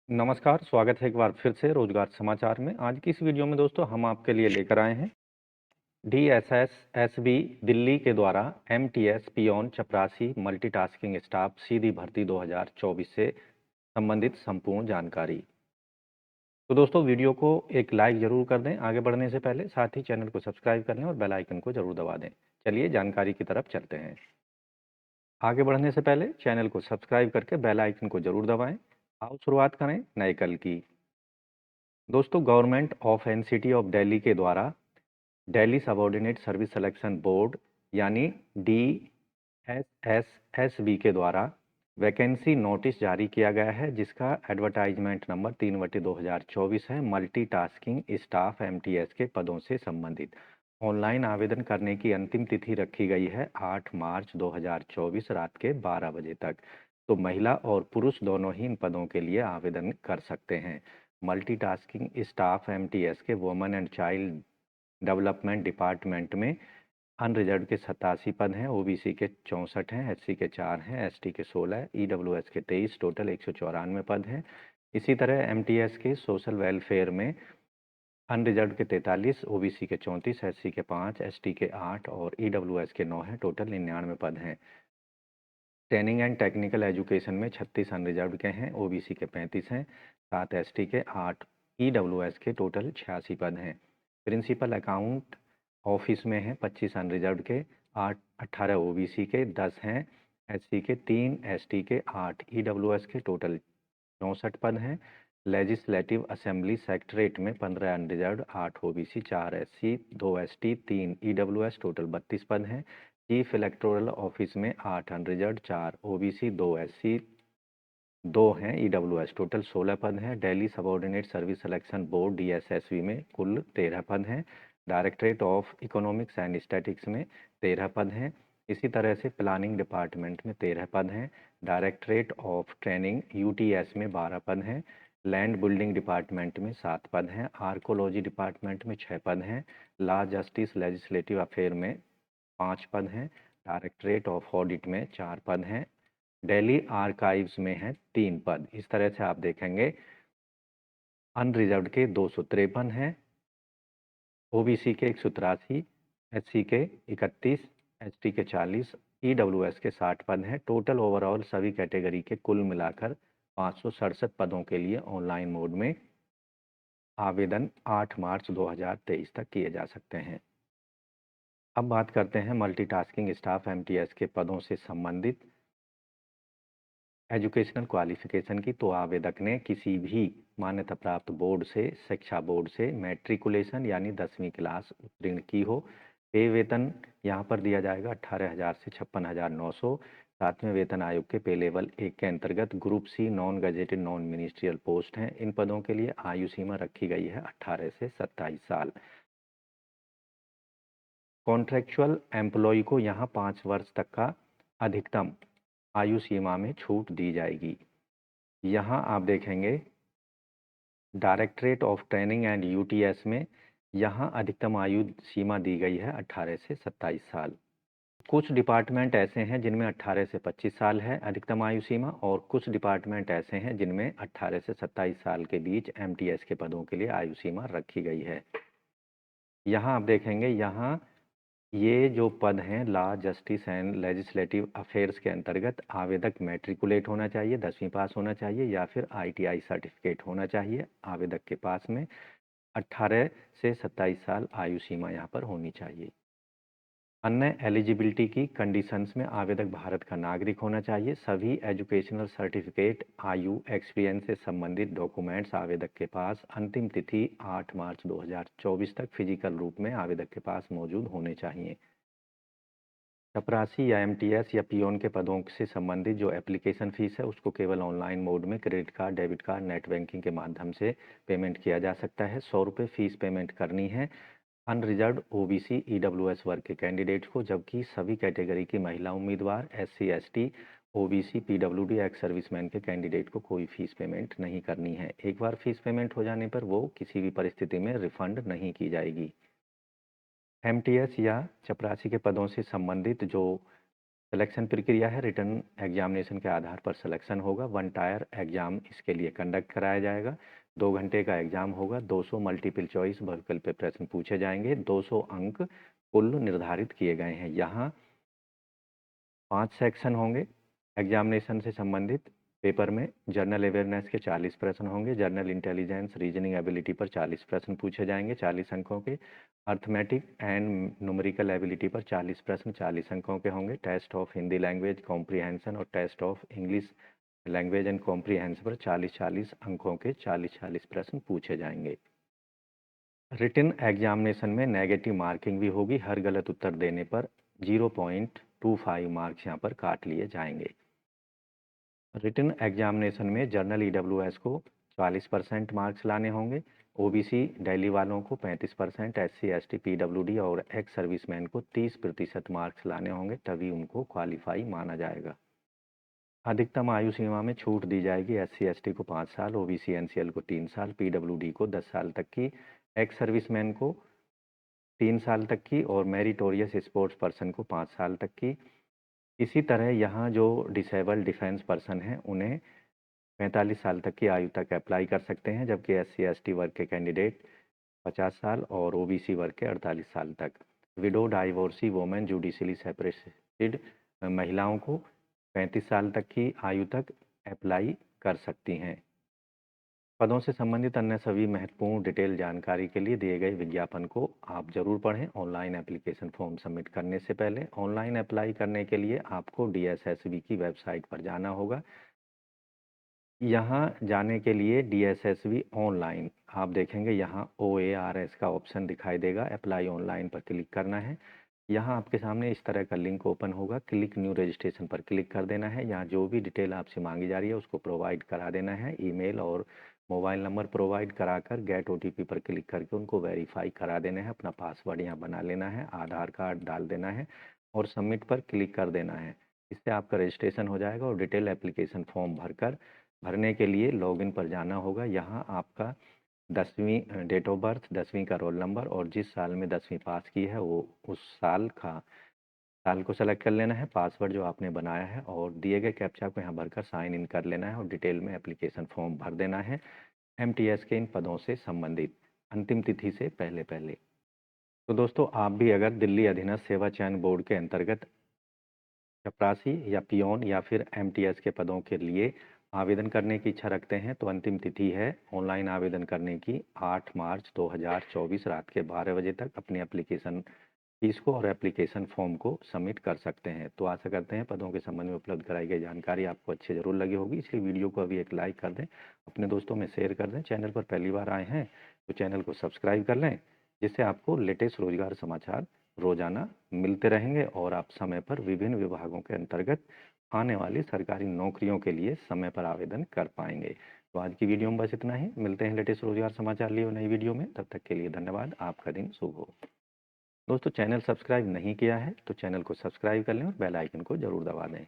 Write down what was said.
नमस्कार, स्वागत है एक बार फिर से रोजगार समाचार में। आज की इस वीडियो में दोस्तों हम आपके लिए लेकर आए हैं डीएसएसएसबी दिल्ली के द्वारा एमटीएस पियोन चपरासी मल्टीटास्किंग स्टाफ सीधी भर्ती 2024 से संबंधित संपूर्ण जानकारी। तो दोस्तों वीडियो को एक लाइक जरूर कर दें आगे बढ़ने से पहले, साथ ही चैनल को सब्सक्राइब कर लें और बेल आइकन को जरूर दबा दें। चलिए जानकारी की तरफ चलते हैं। आगे बढ़ने से पहले चैनल को सब्सक्राइब करके बेल आइकन को जरूर दबाएं। आओ शुरुआत करें नए कल की। दोस्तों government of NCT of Delhi के द्वारा Delhi subordinate service selection board यानी DSSSB के द्वारा वैकेंसी नोटिस जारी किया गया है, जिसका एडवर्टाइजमेंट नंबर 3/2024 है। मल्टीटास्किंग स्टाफ एमटीएस के पदों से संबंधित ऑनलाइन आवेदन करने की अंतिम तिथि रखी गई है 8 मार्च 2024 रात के 12 बजे तक। तो महिला और पुरुष दोनों ही इन पदों के लिए आवेदन कर सकते हैं। मल्टीटास्किंग स्टाफ एमटीएस के women and child development department में अनरिजर्व के 87 पद हैं, ओबीसी के 64 हैं, एससी के 4 हैं, एसटी के 16, ईडब्ल्यूएस के 23, टोटल 194 पद हैं। इसी तरह एमटीएस के सोशल वेलफेयर में अनरिजर्व के 43, ओबीसी के 34, एससी के 5, एसटी के 8 और ईडब्ल्यूएस के 9 हैं, टोटल 99 पद हैं। ट्रेनिंग एंड टेक्निकल एजुकेशन में 36 अनरिजर्व के हैं, ओबीसी के 35 हैं, 7 एसटी के 8, ईडब्ल्यूएस के टोटल 86 पद हैं। प्रिंसिपल अकाउंट ऑफिस में हैं 25 अनरिजर्व के 8, 18 ओबीसी के 10 हैं, एससी के 3, एसटी के 8, ईडब्ल्यूएस के टोटल 64 पद हैं। लेजिस्लेटिव असेंबली सेक्रेटरीट में 15 unreserved, 8 OBC, 4 SC, 2 ST, 3 EWS, total 32 पद हैं। चीफ इलेक्टोरल ऑफिस में 8 अनरिजर्व, 4 ओबीसी, 2 एससी, 2 हैं ईडब्ल्यूएस, टोटल 16 पद हैं। Delhi subordinate service selection board DSSB में कुल 13 पद हैं। Directorate of economics and statics में 13 पद हैं। इसी तरह से प्लानिंग डिपार्टमेंट में 13 पद हैं। डायरेक्टरेट ऑफ ट्रेनिंग यूटीएस में 12 पद हैं। लैंड बिल्डिंग डिपार्टमेंट में 7 पद हैं। आर्कोलॉजी डिपार्टमेंट में 6 पद हैं। लॉ जस्टिस लेजिस्लेटिव अफेयर में 5 पद हैं। डायरेक्टरेट ऑफ ऑडिट में 4 पद हैं। दिल्ली आर्काइव्स में हैं 3 पद। इस तरह से आप देखेंगे अनरिजर्व के 253 हैं, ओबीसी के 183, एससी के 31, एसटी के 40, ईडब्ल्यूएस के 60 पद हैं। टोटल ओवरऑल सभी कैटेगरी के कुल मिलाकर 567 पदों के लिए ऑनलाइन मोड में आवेदन 8 मार्च 2023 तक किए जा सकते हैं। अब बात करते हैं मल्टीटास्किंग स्टाफ एमटीएस के पदों से संबंधित एजुकेशनल क्वालिफिकेशन की। तो आवेदक ने किसी भी मान्यता प्राप्त बोर्ड से, शिक्षा बोर्ड से मैट्रिकुलेशन यानी 10वीं क्लास उत्तीर्ण की हो। पे वेतन यहाँ पर दिया जाएगा 18,000 से 56,900। सातवें वेतन आयोग के पे लेवल 1 के अंतर्गत group C non gazetted non ministerial post हैं। इन पदों के लिए आयु सीमा रखी गई है 18 से 27 साल। कॉन्ट्रेक्चुअल एम्प्लॉय को यहाँ 5 वर्ष तक का अधिकतम आयु सीमा में छूट दी जाएगी। यहाँ आप देखेंगे directorate of training and UTS में यहाँ अधिकतम आयु सीमा दी गई है 18 से 27 साल। कुछ डिपार्टमेंट ऐसे हैं जिनमें 18 से 25 साल है अधिकतम आयु सीमा, और कुछ डिपार्टमेंट ऐसे हैं जिनमें 18 से 27 साल के बीच एमटीएस के पदों के लिए आयु सीमा रखी गई है। यहाँ आप देखेंगे यहाँ ये जो पद हैं law justice and legislative affairs के अंतर्गत आवेदक मैट्रिकुलेट होना चाहिए, 10वीं पास होना चाहिए या फिर आईटीआई सर्टिफिकेट होना चाहिए आवेदक के पास में। 18 से 27 साल आयु सीमा यहाँ पर होनी चाहिए। अन्य एलिजिबिलिटी की कंडीशंस में आवेदक भारत का नागरिक होना चाहिए। सभी एजुकेशनल सर्टिफिकेट, आयु, एक्सपीरियंस से संबंधित डॉक्यूमेंट्स आवेदक के पास अंतिम तिथि 8 मार्च 2024 तक फिजिकल रूप में आवेदक के पास मौजूद होने चाहिए। चपरासी या एमटीएस या पियोन के पदों से संबंधित जो एप्लीकेशन फ़ीस है उसको केवल ऑनलाइन मोड में credit card, debit card, net banking के माध्यम से पेमेंट किया जा सकता है। 100 रुपये फ़ीस पेमेंट करनी है अनरिजर्व ओबीसी ईडब्ल्यूएस वर्ग के कैंडिडेट को, जबकि सभी कैटेगरी की महिला उम्मीदवार, SC, ST, OBC, PWD, ex serviceman के कैंडिडेट को कोई फ़ीस पेमेंट नहीं करनी है। एक बार फ़ीस पेमेंट हो जाने पर वो किसी भी परिस्थिति में रिफ़ंड नहीं की जाएगी। एमटीएस या चपरासी के पदों से संबंधित जो सिलेक्शन प्रक्रिया है, रिटन एग्जामिनेशन के आधार पर सिलेक्शन होगा। वन टायर एग्जाम इसके लिए कंडक्ट कराया जाएगा। 2 घंटे का एग्जाम होगा। 200 मल्टीपल चॉइस बहुविकल्प पे प्रश्न पूछे जाएंगे। 200 अंक कुल निर्धारित किए गए हैं। यहाँ 5 सेक्शन होंगे एग्जामिनेशन से संबंधित। पेपर में जनरल अवेयरनेस के 40 प्रश्न होंगे। जनरल इंटेलिजेंस, रीजनिंग एबिलिटी पर 40 प्रश्न पूछे जाएंगे 40 अंकों के। अर्थमेटिक एंड न्यूमेरिकल एबिलिटी पर 40 प्रश्न 40 अंकों के होंगे। Test of Hindi language comprehension और test of English language and comprehension पर 40-40 अंकों के 40-40 प्रश्न पूछे जाएंगे। रिटन एग्जामिनेशन में नेगेटिव मार्किंग भी होगी। हर गलत उत्तर देने पर 0.25 मार्क्स यहाँ पर काट लिए जाएंगे। रिटन एग्जामिनेशन में जनरल ईडब्ल्यूएस को 40% मार्क्स लाने होंगे। ओबीसी दिल्ली वालों को 35%, एससी एसटी पीडब्ल्यूडी और एक्स सर्विसमैन को 30% मार्क्स लाने होंगे, तभी उनको क्वालिफाई माना जाएगा। अधिकतम आयु सीमा में छूट दी जाएगी। एससी एसटी को 5 साल, ओबीसी एनसीएल को 3 साल, पीडब्ल्यूडी को 10 साल तक की, एक्स सर्विसमैन को 3 साल तक की और मेरिटोरियस स्पोर्ट्स पर्सन को 5 साल तक की। इसी तरह यहाँ जो डिसेबल्ड डिफेंस पर्सन हैं उन्हें 45 साल तक की आयु तक अप्लाई कर सकते हैं, जबकि एससी एसटी वर्ग के कैंडिडेट 50 साल और ओबीसी वर्ग के 48 साल तक। Window, divorcee, women, judicially separated महिलाओं को 35 साल तक की आयु तक अप्लाई कर सकती हैं। पदों से संबंधित अन्य सभी महत्वपूर्ण डिटेल जानकारी के लिए दिए गए विज्ञापन को आप जरूर पढ़ें। ऑनलाइन एप्लीकेशन फॉर्म सबमिट करने से पहले ऑनलाइन अप्लाई करने के लिए आपको डीएसएसबी की वेबसाइट पर जाना होगा। यहाँ जाने के लिए डीएसएसबी ऑनलाइन आप देखेंगे, यहाँ OARS का ऑप्शन दिखाई देगा। अप्लाई ऑनलाइन पर क्लिक करना है। यहाँ आपके सामने इस तरह का लिंक ओपन होगा। क्लिक न्यू रजिस्ट्रेशन पर क्लिक कर देना है। यहाँ जो भी डिटेल आपसे मांगी जा रही है उसको प्रोवाइड करा देना है। ईमेल और मोबाइल नंबर प्रोवाइड कराकर गेट OTP पर क्लिक करके उनको वेरीफाई करा देना है। अपना पासवर्ड यहाँ बना लेना है, आधार कार्ड डाल देना है और सबमिट पर क्लिक कर देना है। इससे आपका रजिस्ट्रेशन हो जाएगा और डिटेल एप्लीकेशन फॉर्म भरने के लिए लॉगिन पर जाना होगा। यहाँ आपका 10वीं डेट ऑफ बर्थ, 10वीं का रोल नंबर और जिस साल में 10वीं पास की है वो उस साल को सेलेक्ट कर लेना है। पासवर्ड जो आपने बनाया है और दिए गए कैप्चा को यहाँ भरकर साइन इन कर लेना है और डिटेल में एप्लीकेशन फॉर्म भर देना है। MTS के इन पदों से संबंधित अंतिम तिथि से पहले पहले। तो दोस्तों, आप भी अगर दिल्ली अधीनस्थ सेवा चयन बोर्ड के अंतर्गत चपरासी या पियोन या फिर MTS के पदों के लिए आवेदन करने की इच्छा रखते हैं तो अंतिम तिथि है ऑनलाइन आवेदन करने की 8 मार्च 2024 रात के 12 बजे तक। अपनी एप्लीकेशन फीस को और एप्लीकेशन फॉर्म को सबमिट कर सकते हैं। तो आशा करते हैं पदों के संबंध में उपलब्ध कराई गई जानकारी आपको अच्छी ज़रूर लगी होगी, इसलिए वीडियो को अभी एक लाइक कर दें, अपने दोस्तों में शेयर कर दें। चैनल पर पहली बार आए हैं तो चैनल को सब्सक्राइब कर लें, जिससे आपको लेटेस्ट रोजगार समाचार रोजाना मिलते रहेंगे और आप समय पर विभिन्न विभागों के अंतर्गत आने वाली सरकारी नौकरियों के लिए समय पर आवेदन कर पाएंगे। तो आज की वीडियो में बस इतना ही। मिलते हैं लेटेस्ट रोजगार समाचार लिए नई वीडियो में। तब तक के लिए धन्यवाद। आपका दिन शुभ हो। दोस्तों, चैनल सब्सक्राइब नहीं किया है तो चैनल को सब्सक्राइब कर लें और बेल आइकन को जरूर दबा दें।